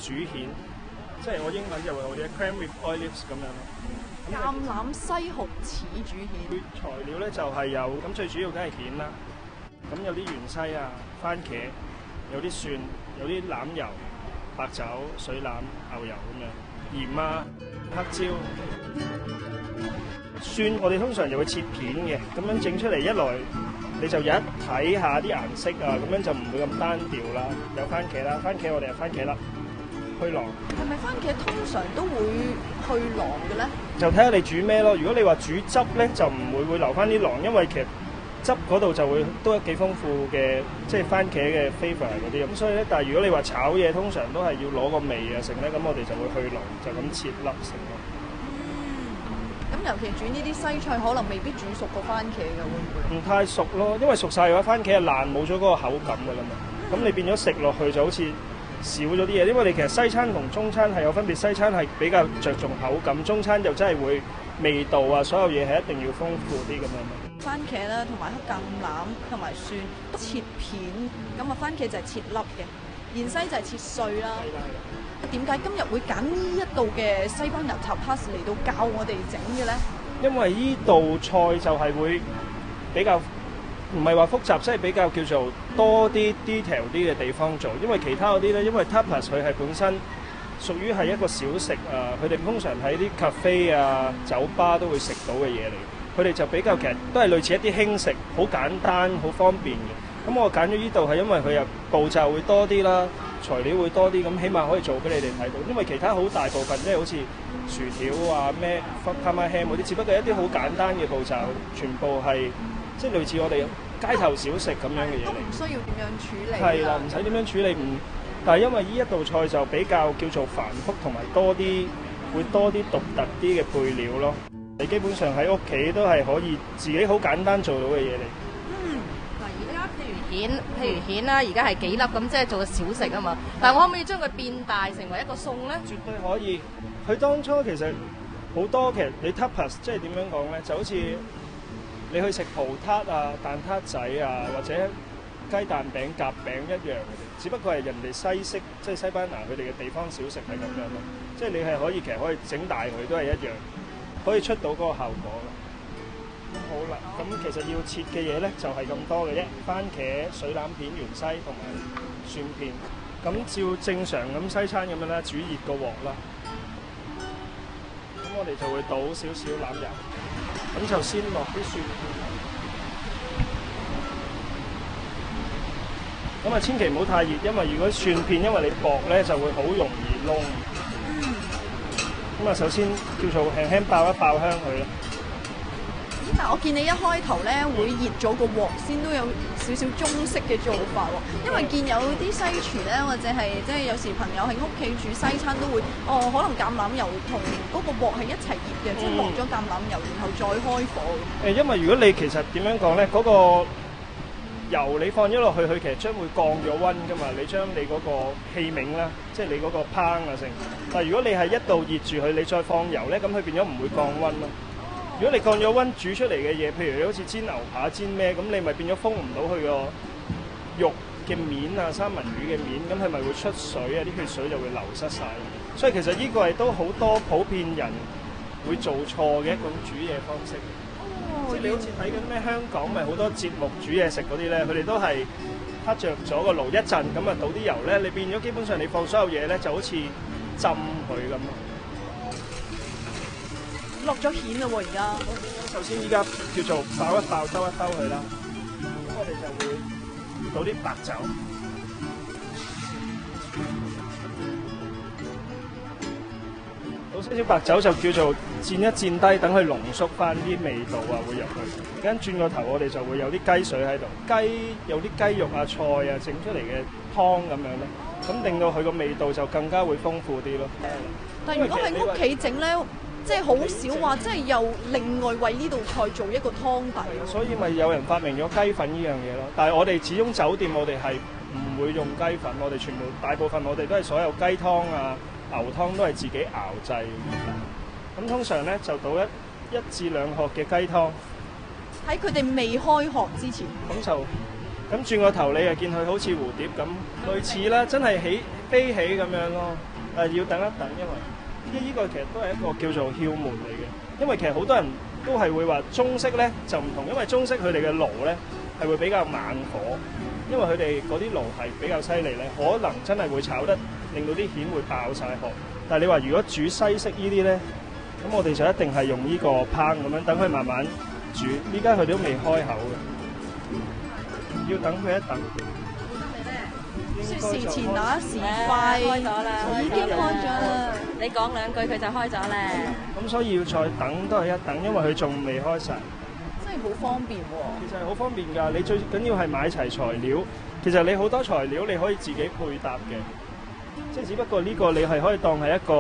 煮蜆，即係我英文就會好啲 cram with olives 咁樣咯。橄欖西紅柿煮蜆。材料咧就係有咁最主要梗係蜆啦，咁有啲芫茜啊、番茄，有啲蒜，有啲欖油、白酒、水欖、牛油咁樣，鹽啊、黑椒。蒜我哋通常就會切片嘅，咁樣整出嚟一來你就有一睇下啲顏色啊，咁樣就唔會咁單調啦。有番茄啦，番茄我哋係番茄粒去囊。係咪番茄通常都會去囊嘅咧？就睇下你煮咩咯。如果你話煮汁咧，就唔會留翻啲囊，因為其實汁嗰度就會都幾豐富嘅，即係番茄嘅 flavour 嗰啲咁。所以咧，但係如果你話炒嘢，通常都係要攞個味啊成咧，咁我哋就會去囊，就咁切粒成咯。咁尤其煮呢啲西菜，可能未必煮熟個番茄嘅，會唔會？唔太熟咯，因為熟晒嘅話，番茄係爛，冇咗嗰個口感㗎啦嘛。咁你變咗食落去就好似少咗啲嘢，因為你其實西餐同中餐係有分別，西餐係比較着重口感，中餐就真係會味道啊，所有嘢係一定要豐富啲咁樣。番茄啦，同埋黑橄欖同埋蒜都切片，咁啊番茄就係切粒嘅，芫茜就係切碎啦。點解今日會揀呢一道嘅西班牙 tapas 嚟到教我哋整嘅咧？因為呢道菜就係會比較唔係話複雜，即係比較叫做多啲 detail 啲嘅地方做。因為其他嗰啲咧，因為 tapas 佢係本身屬於係一個小食啊，佢哋通常喺啲 cafe 啊、酒吧都會食到嘅嘢嚟。佢哋就比較其實都係類似一啲輕食，好簡單、好方便嘅。咁我揀咗呢度係因為佢又步驟會多啲啦。材料會多啲，咁起碼可以做俾你哋睇到。因為其他好大部分即係好似薯條啊、咩 Parma ham 嗰啲，只不過係一啲好簡單嘅步驟，全部係即係類似我哋街頭小食咁樣嘅嘢嚟。唔需要點樣處理。係啦，唔使點樣處理，但係因為呢一道菜就比較叫做繁複，同埋多啲會多啲獨特啲嘅配料咯。你基本上喺屋企都係可以自己好簡單做到嘅嘢嚟。譬如蜆啦，而家係幾粒咁，即係做個小食啊嘛。但係我可唔可以將佢變大成為一個餸咧？絕對可以。佢當初其實好多其實你 tapas 即係點樣講咧？就好似你去食葡撻啊、蛋撻仔啊，或者雞蛋餅、夾餅一樣嘅，只不過係人哋西式即係西班牙佢哋嘅地方小食係咁樣咯。即係你係可以其實可以整大佢都係一樣，可以出到嗰個效果嘅。好啦，咁其實要切嘅嘢咧就係咁多嘅啫，番茄、水欖片、芫茜同埋蒜片。咁照正常咁西餐咁樣啦，煮熱個鑊啦。咁我哋就會倒少少欖油，咁就先落啲蒜片。咁啊，千祈唔好太熱，因為如果蒜片因為你薄咧，就會好容易燶。咁啊，首先叫做輕輕爆一爆香佢啦。但我見你一開頭咧會熱咗個鑊先，都有少少中式嘅做法喎。因為見有啲西廚咧，或者係即係有時朋友喺屋企煮西餐都會，可能橄欖油同嗰個鑊係一齊熱嘅，即係落咗橄欖油，然後再開火。因為如果你其實點樣講咧，嗰個油你放咗落去，佢其實將會降咗溫噶嘛。你將你嗰個器皿啦，即係你嗰個烹啊成。但係如果你係一度熱住佢，你再放油咧，咁佢變咗唔會降溫咯。如果你降咗溫煮出嚟嘅嘢，譬如你好似煎牛扒、煎咩，咁你咪變咗封唔到佢個肉嘅面啊、三文魚嘅面，咁佢咪會出水啊，啲血水就會流失晒。所以其實呢個係都好多普遍人會做錯嘅一種煮嘢方式。即係你好似睇緊咩香港咪好多節目煮嘢食嗰啲咧，佢哋都係撻着咗個爐一陣，咁啊倒啲油咧，你變咗基本上你放所有嘢咧就好似浸佢咁咯。落咗蜆啦喎，而家。首先依家叫做爆一爆、兜一兜佢啦，咁我哋就會倒啲白酒，倒少少白酒就叫做煎一煎低，等佢濃縮翻啲味道啊會入去。跟轉個頭，我哋就會有啲雞水喺度，有啲雞肉啊、菜啊整出嚟嘅湯咁樣咯，咁令到佢個味道就更加會豐富啲咯。但係如果喺屋企整咧，即係好少話，即係又另外為呢道菜做一個湯底。所以咪有人發明咗雞粉呢樣嘢咯。但係我哋始終酒店我哋係唔會用雞粉，我哋全部大部分我哋都係所有雞湯啊、牛湯都係自己熬製。咁通常咧就倒一至兩殼嘅雞湯。喺佢哋未開殼之前。咁轉個頭你又見佢好似蝴蝶咁，類似啦，真係飛起咁樣咯。要等一等，因為呢個其實都係一個叫做竅門嚟嘅。因為其實好多人都係會話中式咧就唔同，因為中式佢哋嘅爐咧係會比較猛火，因為佢哋嗰啲爐係比較犀利咧，可能真係會炒得令到啲蜆會爆晒殼。但係你話如果煮西式呢啲咧，咁我哋就一定係用呢個烹咁樣，等佢慢慢煮。依家佢都未開口嘅，要等佢一等。說時遲那時快，開咗啦，已經開咗啦。你講兩句佢就開咗咧。咁所以要再等都係一等，因為佢仲未開晒。真係好方便喎。其實係好方便㗎，你最緊要係買齊材料。其實你好多材料你可以自己配搭嘅，即係只不過呢個你係可以當係一個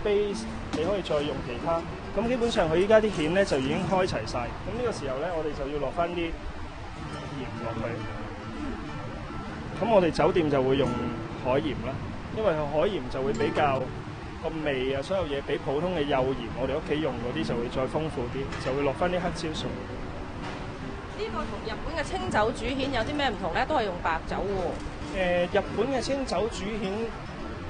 base，你可以再用其他。咁基本上佢依家啲蜆咧就已經開齊晒。咁呢個時候咧，我哋就要落翻啲鹽落去。咁我哋酒店就會用海鹽啦，因為海鹽就會比較個味啊，所有嘢比普通嘅幼鹽，我哋屋企用嗰啲就會再豐富啲，就會落翻啲黑椒水。呢個同日本嘅清酒煮蜆有啲咩唔同咧？都係用白酒喎。日本嘅清酒煮蜆，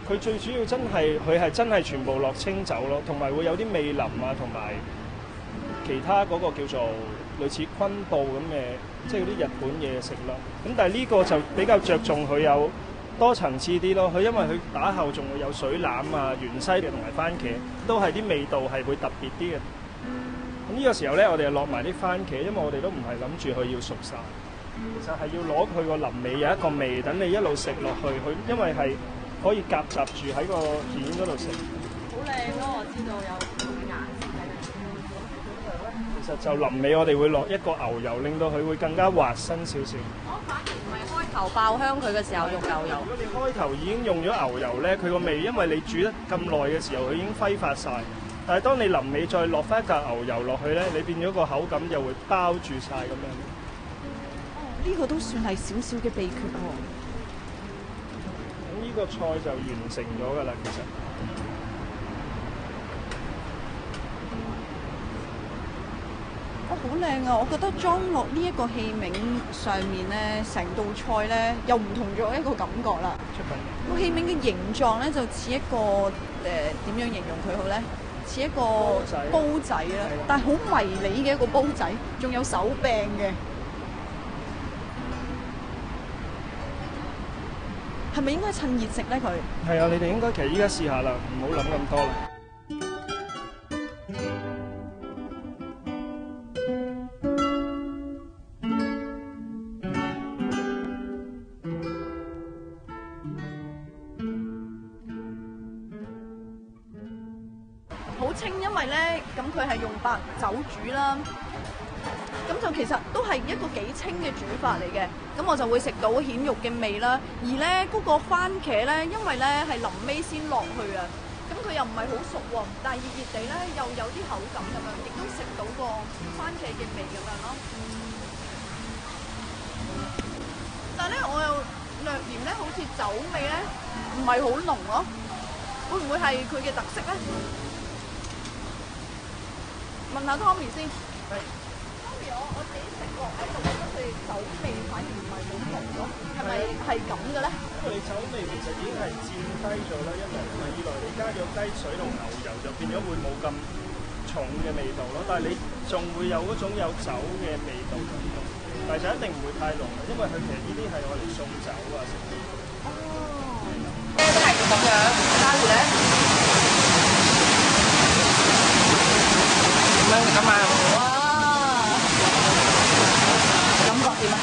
佢最主要佢係真係全部落清酒咯，同埋會有啲味淋啊，同埋其他嗰個叫做類似昆布咁嘅，即係嗰啲日本嘢食啦。咁但係呢個就比較着重佢有多層次啲咯。佢因為佢打後仲會有水欖啊、芫茜嘅同埋番茄，都係啲味道係會特別啲嘅。咁呢個時候咧，我哋就落埋啲番茄，因為我哋都唔係諗住佢要熟晒，其實係要攞佢個臨尾有一個味，等你一路食落去，佢因為係可以夾雜住喺個蜆嗰度食。好靚咯，我知道有唔同嘅顏色喺度。其實就臨尾我哋會落一個牛油，令到佢會更加滑身少少。我反而唔係開頭爆香佢嘅時候用牛油。如果你開頭已經用咗牛油咧，佢個味因為你煮得咁耐嘅時候，佢已經揮發晒。但係當你臨尾再落翻一嚿牛油落去咧，你變咗個口感就會包住晒咁樣。呢個都算係少少嘅秘訣喎。咁呢個菜就完成咗㗎啦，其實。好靚啊！我覺得裝落呢一個器皿上面咧，成道菜咧又唔同咗一個感覺啦。出品個器皿嘅形狀咧就似一個點樣形容佢好咧？似一個煲仔啦，但係好迷你嘅一個煲仔，仲有手柄嘅。係咪應該趁熱食咧？佢係啊，你哋應該其實依家試下啦，唔好諗咁多啦。好清，因為咧咁佢係用白酒煮啦，咁就其實都係一個幾清嘅煮法嚟嘅。咁我就會食到蜆肉嘅味啦。而咧嗰個番茄咧，因為咧係臨尾先落去啊，咁佢又唔係好熟喎，但係熱熱地咧又有啲口感咁樣，亦都食到個番茄嘅味咁樣咯。但係咧，我又略嫌咧，好似酒味咧唔係好濃咯，會唔會係佢嘅特色咧？問下 Tommy 先。係。Tommy，我自己食落咧，就覺得佢酒味反而唔係好濃咯，係咪係咁嘅咧？因為你酒味其實已經係佔低咗啦，一來同埋二來你加咗雞水同牛油，就變咗會冇咁重嘅味道咯。但係你仲會有嗰種有酒嘅味道喺度，但係就一定唔會太濃嘅，因為佢其實呢啲係我哋送酒啊食嘅。哦。都係咁樣，加住咧。咁樣咁啊！哇，感覺點啊？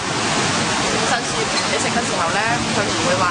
好新鮮，你食嘅時候咧，佢唔會話